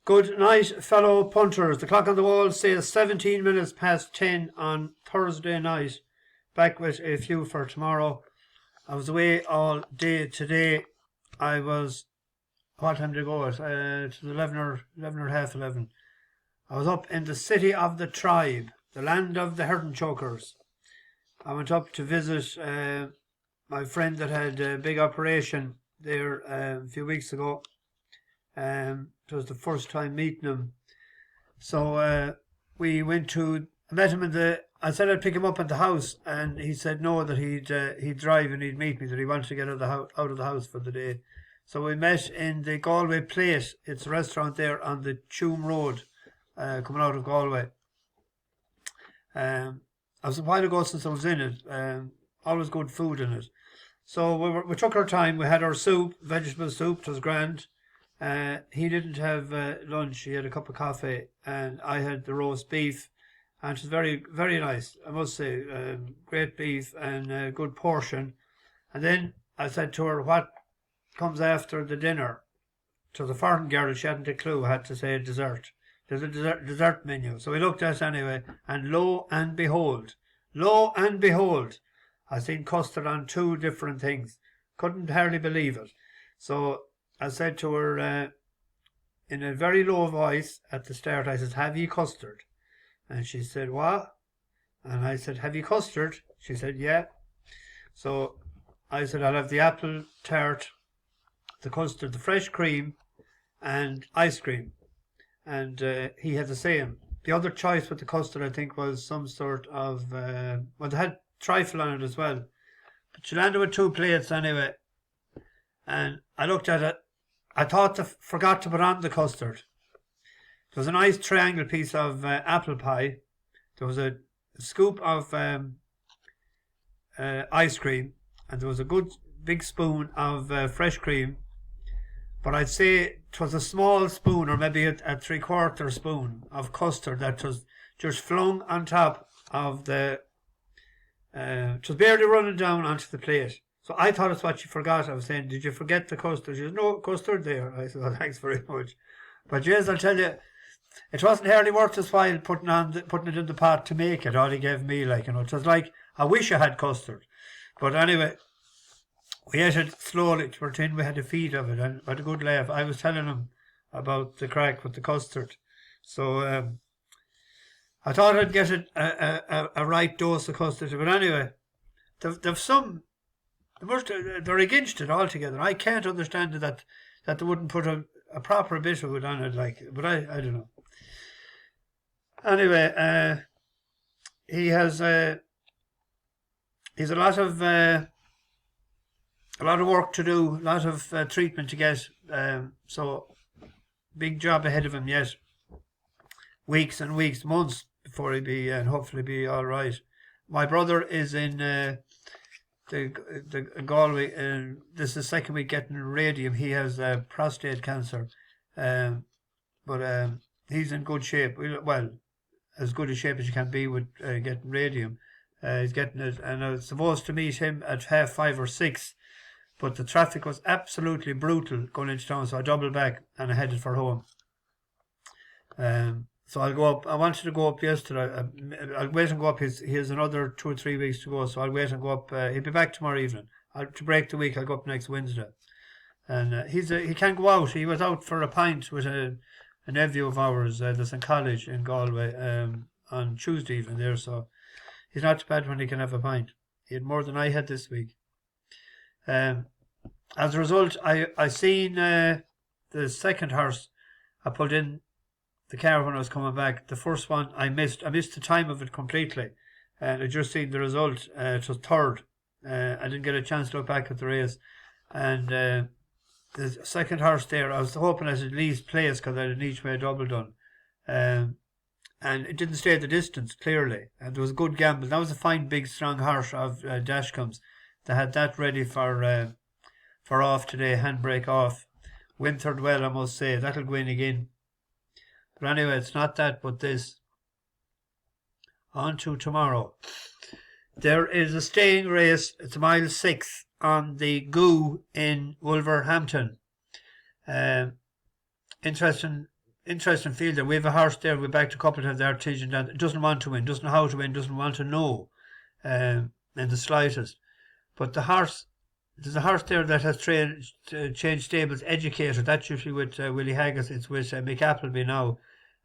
Good night, fellow punters. The clock on the wall says 17 minutes past 10 on Thursday night. Back with a few for tomorrow. I was away all day today. I was, what time did I go at? It was 11 or half 11. I was up in the city of the tribe, the land of the herding chokers. I went up to visit my friend that had a big operation there a few weeks ago. It was the first time meeting him. So we went to, I met him I said I'd pick him up at the house, and he said no, that he'd drive and he'd meet me, that he wanted to get out of the house for the day. So we met in the Galway Plate. It's a restaurant there on the Tuam Road, coming out of Galway. It was a while ago since I was in it. Always good food in it. So we took our time. We had our soup, vegetable soup. It was grand. He didn't have lunch. He had a cup of coffee, and I had the roast beef, and it was very, very nice, I must say. Great beef and a good portion. And then I said to her, what comes after the dinner? To the foreign girl, she hadn't a clue, had to say dessert. There's a dessert menu. So we looked at it anyway, and lo and behold, I seen custard on 2 different things. Couldn't hardly believe it. So I said to her in a very low voice at the start, I said, have you custard? And she said, what? And I said, have you custard? She said, yeah. So I said, I'll have the apple tart, the custard, the fresh cream, and ice cream. And he had the same. The other choice with the custard, I think, was some sort of, well, they had trifle on it as well. But she landed with 2 plates anyway. And I looked at it. I thought forgot to put on the custard. There was a nice triangle piece of apple pie. There was a scoop of ice cream. And there was a good big spoon of fresh cream. But I'd say it was a small spoon, or maybe a 3/4 spoon of custard that was just flung on top of the... it was barely running down onto the plate. So I thought it's what she forgot. I was saying, did you forget the custard? She said, no, custard there. I said, oh, thanks very much. But yes, I'll tell you, it wasn't hardly worth his while putting it in the pot to make it. All he gave me, like, it was like, I wish I had custard. But anyway, we ate it slowly to pretend we had a feed of it, and had a good laugh. I was telling him about the crack with the custard. So I thought I'd get a right dose of custard. But anyway, they're against it altogether. I can't understand that they wouldn't put a proper bit of it on it, like. But I don't know. Anyway, he has he's a lot of work to do, a lot of treatment to get. So big job ahead of him yet. Weeks and weeks, months before he'll be and hopefully be all right. My brother is in the Galway, and this is the second week getting radium. He has prostate cancer, but he's in good shape. Well, as good a shape as you can be with getting radium. He's getting it, and I was supposed to meet him at 5:30 or 6, but the traffic was absolutely brutal going into town, so I doubled back and I headed for home. So I'll go up. I wanted to go up yesterday. I'll wait and go up. He has another 2 or 3 weeks to go, so I'll wait and go up. He'll be back tomorrow evening. To break the week, I'll go up next Wednesday. And he can't go out. He was out for a pint with a nephew of ours that's in college in Galway on Tuesday evening there, so he's not too bad when he can have a pint. He had more than I had this week. As a result, I seen the second horse. I pulled in the car when I was coming back. The first one I missed the time of it completely, and I just seen the result. It was third. I didn't get a chance to look back at the race, and the second horse there, I was hoping at least place because I had an each way double done, and it didn't stay the distance clearly, and there was a good gamble. That was a fine big strong horse of Dashcombe's. They had that ready for off today, handbrake off. Wintered well, I must say. That'll go in again. But anyway, it's not that, but this. On to tomorrow. There is a staying race. It's mile 6 on the Goo in Wolverhampton. Interesting interesting field there. We have a horse there. We backed a couple of times, the Artesian Dancer. Doesn't want to win, doesn't know how to win, doesn't want to know in the slightest. But there's a horse there that has changed stables, Educator. That's usually with Willie Haggis. It's with Mick Appleby now.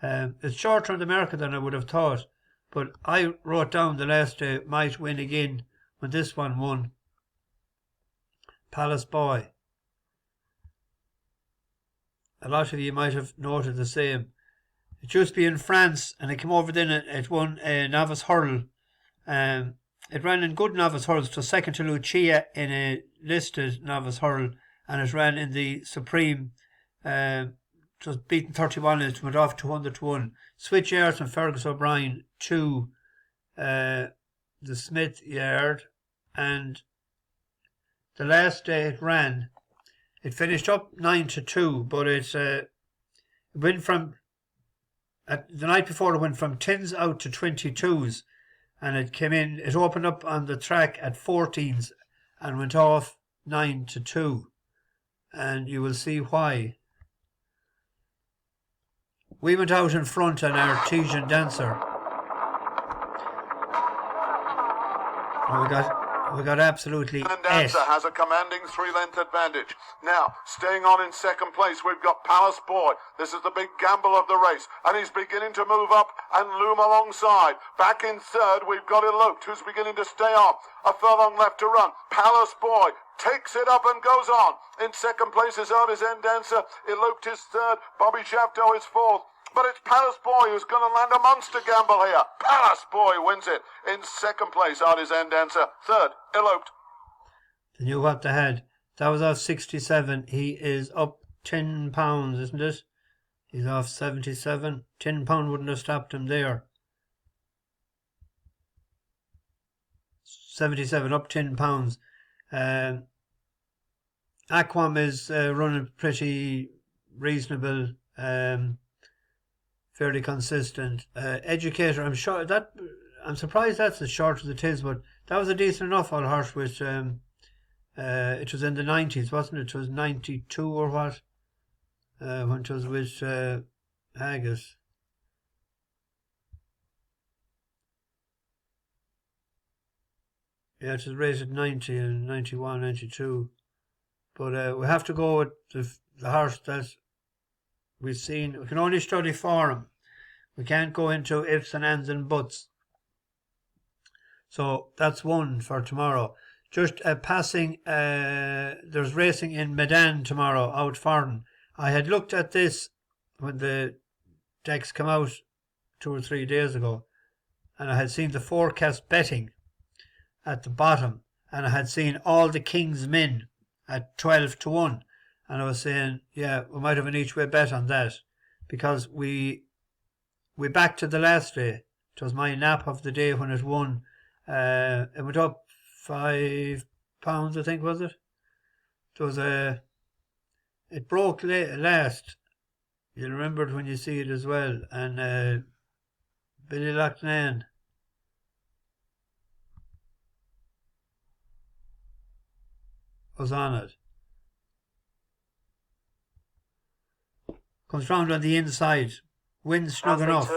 It's shorter in America than I would have thought. But I wrote down the last day might win again when this one won. Palace Boy. A lot of you might have noted the same. It used to be in France, and it came over then. It won a novice hurl. It ran in good novice hurls. It was second to Lucia in a listed novice hurl, and it ran in the Supreme. It was beaten 31 and it went off 200 to 1. Switch Yards and Fergus O'Brien to the Smith Yard, and the last day it ran, it finished up 9 to 2, but it went from the night before it went from 10s out to 22s, and it came in. It opened up on the track at 14s and went off 9 to 2, and you will see why. We went out in front on our Artesian Dancer. And we got absolutely Dancer has a commanding 3-length advantage. Now, staying on in second place, we've got Palace Boy. This is the big gamble of the race, and he's beginning to move up and loom alongside. Back in third, we've got Eloped, who's beginning to stay on. A furlong left to run. Palace Boy takes it up and goes on. In second place is Artisan Dancer. Eloped is third. Bobby Shafto is fourth. But it's Palace Boy who's going to land a monster gamble here. Palace Boy wins it. In second place, Artisan Dancer. Third, Eloped. They knew what they had. That was off 67. He is up £10, isn't it? He's off 77. £10 wouldn't have stopped him there. 77, up £10. Aquam is running pretty reasonable, fairly consistent. Educator, I'm surprised that's as short as it is, but that was a decent enough old horse with it was in the 90s, wasn't it? It was 92 or what? When it was with Haggis. Yeah, it was rated 90 and 91, 92. But we have to go with the horse that we've seen. We can only study for him. We can't go into ifs and ands and buts. So that's one for tomorrow. Just passing, there's racing in Meydan tomorrow out Farden. I had looked at this when the decks come out 2 or 3 days ago, and I had seen the forecast betting at the bottom, and I had seen all the King's Men at 12 to 1, and I was saying, yeah, we might have an each way bet on that, because we backed to the last day. It was my nap of the day when it won. It went up £5, I think, was it? It was it broke last. You'll remember it when you see it as well. And Billy Loughnane was on it. Comes round on the inside. Wins snug enough.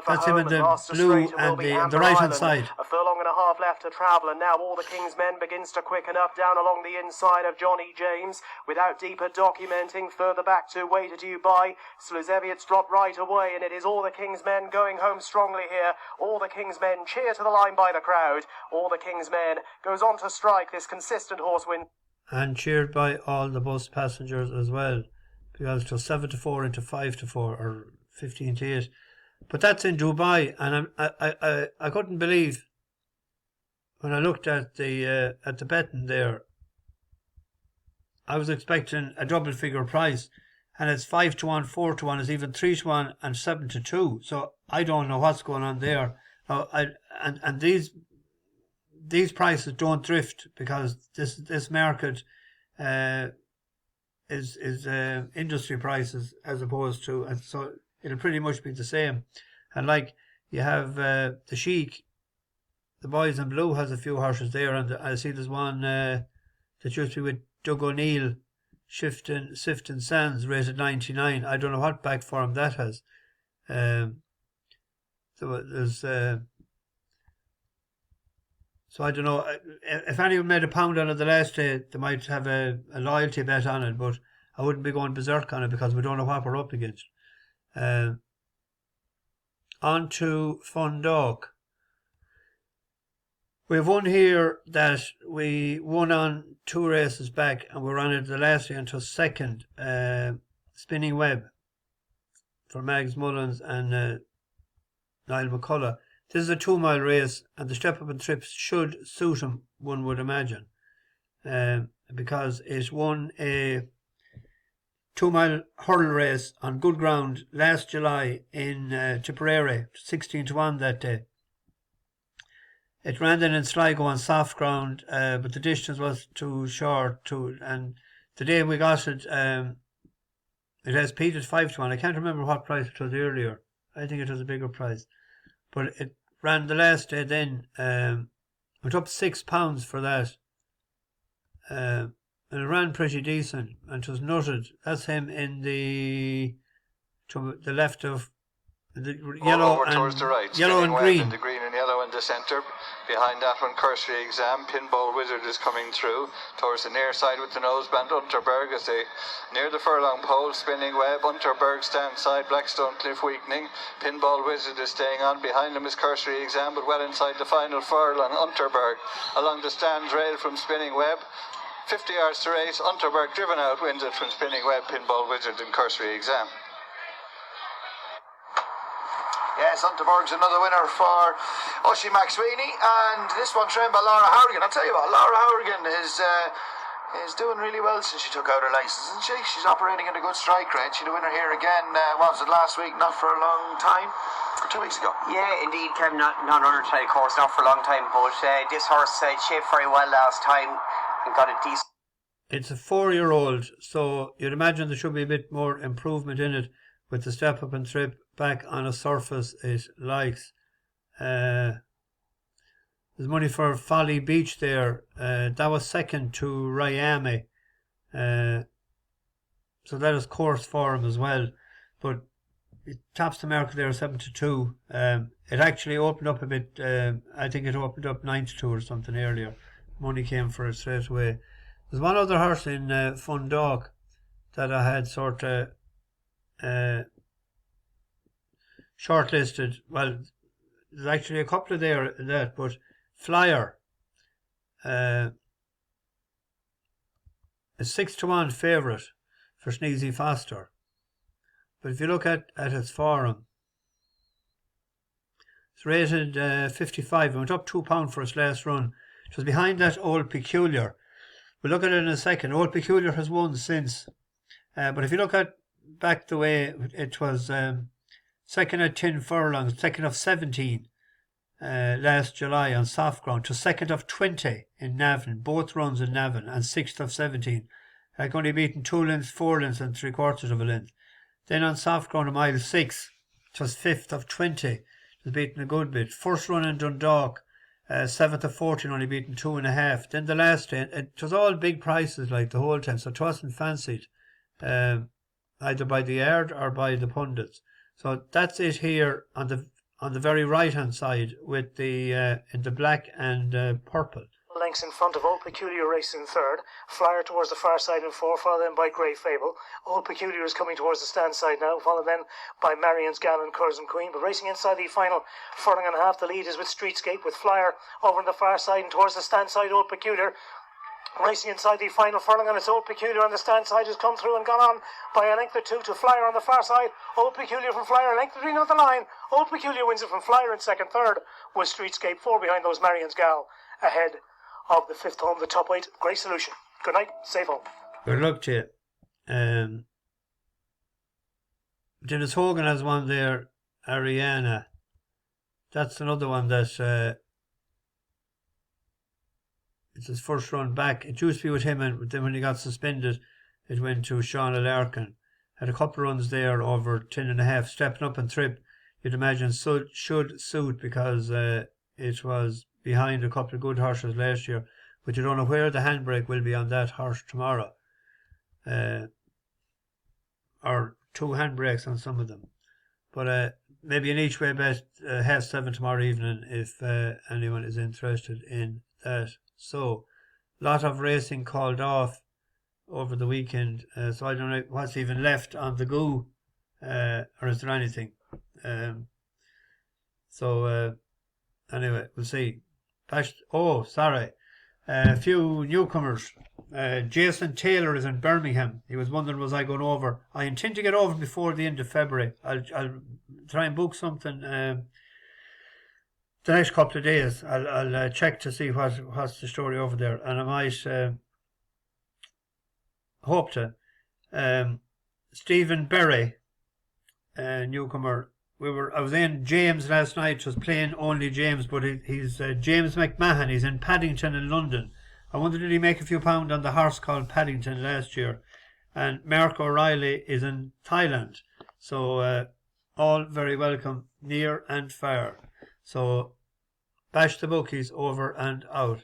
That's him in the blue and the right hand side. A furlong and a half left to travel, and now all the King's Men begins to quicken up down along the inside of Johnny James, without deeper documenting. Further back to Waited You By. Sluzeviet's dropped right away, and it is all the King's Men going home strongly here. All the King's Men cheer to the line by the crowd. All the King's Men goes on to strike this consistent horse win. And cheered by all the bus passengers as well, because it was 7 to 4 into 5 to 4 or 15 to 8. But that's in Dubai, and I couldn't believe when I looked at the betting there. I was expecting a double figure price, and it's 5 to 1, 4 to 1, it's even 3 to 1 and 7 to 2. So I don't know what's going on there. And these prices don't drift, because this market is industry prices as opposed to, and so it'll pretty much be the same. And like you have the Sheik, the Boys in Blue has a few horses there, and I see there's one that used to be with Doug O'Neill, Sifton Sands, rated 99. I don't know what back form that has. So there's so I don't know if anyone made a pound on it the last day, they might have a loyalty bet on it, but I wouldn't be going berserk on it because we don't know what we're up against. On to Fundalk. We have one here that we won on 2 races back, and we're on it the last day until second. Spinning Web for Mags Mullins and Niall McCullough. This is a 2 mile race, and the step up and trips should suit him, one would imagine, because it won a 2 mile hurl race on good ground last July in Tipperary, 16 to 1 that day. It ran then in Sligo on soft ground, but the distance was too short. And the day we got it, it has peaked at 5 to 1. I can't remember what price it was earlier. I think it was a bigger price. But it ran the last day then, went up £6 for that. And it ran pretty decent, and it was nutted. That's him in to the left of the yellow and towards the right. Yellow and green. In the green and yellow in the centre. Behind that one, Cursory Exam. Pinball Wizard is coming through towards the near side with the noseband. Unterberg as they near the furlong pole. Spinning Web. Unterberg stand side. Blackstone Cliff weakening. Pinball Wizard is staying on. Behind him is Cursory Exam, but well inside the final furlong. Unterberg along the stands rail from Spinning Web. 50 yards to race. Unterberg driven out wins it from Spinning Web, Pinball Wizard and Cursory Exam. Yes, Unterberg's another winner for Oisin McSweeney, and this one trained by Laura Hourigan. I'll tell you what, Laura Hourigan is doing really well since she took out her licence, isn't she? She's operating at a good strike rate. She's the winner here again, what was it, last week? Not for a long time? Or 2 weeks ago? Yeah, indeed, Kevin, not under trade course, not for a long time, but this horse shaped very well last time and got a decent... It's a 4-year-old, so you'd imagine there should be a bit more improvement in it with the step up and trip back on a surface it likes. There's money for Folly Beach there. That was second to Ryami. So that is course for him as well. But it tops the market there 7 to 2. It actually opened up a bit. I think it opened up 9 to 2 or something earlier. Money came for it straight away. There's one other horse in Fundalk that I had sort of shortlisted. Well, there's actually a couple of there in that, but Flier is 6 to 1 favourite for Sneezy Foster. But if you look at its form, it's rated 55. It went up £2 for its last run. It was behind that Old Peculiar. We'll look at it in a second. Old Peculiar has won since. But if you look at back the way it was second at 10 furlongs, second of 17 last July on soft ground, to second of 20 in Navan, both runs in Navan, and 6th of 17. Only beaten 2 lengths, 4 lengths and 3/4 of a length. Then on soft ground a mile 6, it was 5th of 20. It was beaten a good bit. First run in Dundalk, 7th of 14, only beaten 2.5. Then the last day, it was all big prices like the whole time, so it wasn't fancied either by the yard or by the pundits. So that's it here on the very right hand side with the in the black and purple. Lengths in front of Old Peculiar racing third. Flyer towards the far side in 4, followed then by Grey Fable. Old Peculiar is coming towards the stand side now, followed then by Marion's Gal and Curzon Queen. But racing inside the final furlong and a half, the lead is with Streetscape, with Flyer over on the far side and towards the stand side Old Peculiar. Racing inside the final furlong, and it's Old Peculiar on the stand side has come through and gone on by a length or 2 to Flyer on the far side. Old Peculiar from Flyer, a length or 3 on the line. Old Peculiar wins it from Flyer in second. Third was Streetscape, 4 behind those Marion's Gal, ahead of the 5th home, the top 8. Great Solution. Good night, safe home. Good luck to you. Dennis Hogan has one there, Ariana. That's another one that it's his first run back. It used to be with him, and then when he got suspended, it went to Sean Larkin. Had a couple of runs there over 10.5, stepping up and trip. You'd imagine should suit because it was behind a couple of good horses last year, but you don't know where the handbrake will be on that horse tomorrow. or 2 handbrakes on some of them. But maybe an each way bet 7:30 tomorrow evening if anyone is interested in that. So, lot of racing called off over the weekend. So I don't know what's even left on the go, or is there anything? Anyway, we'll see. A few newcomers. Jason Taylor is in Birmingham. He was wondering, was I going over? I intend to get over before the end of February. I'll try and book something the next couple of days. I'll check to see what's the story over there, and I might hope to. Stephen Berry, newcomer. I was in James last night, was playing only James, but he's James McMahon. He's in Paddington in London. I wonder, did he make a few pound on the horse called Paddington last year? And Mark O'Reilly is in Thailand. So all very welcome, near and far. So bash the bookies, over and out.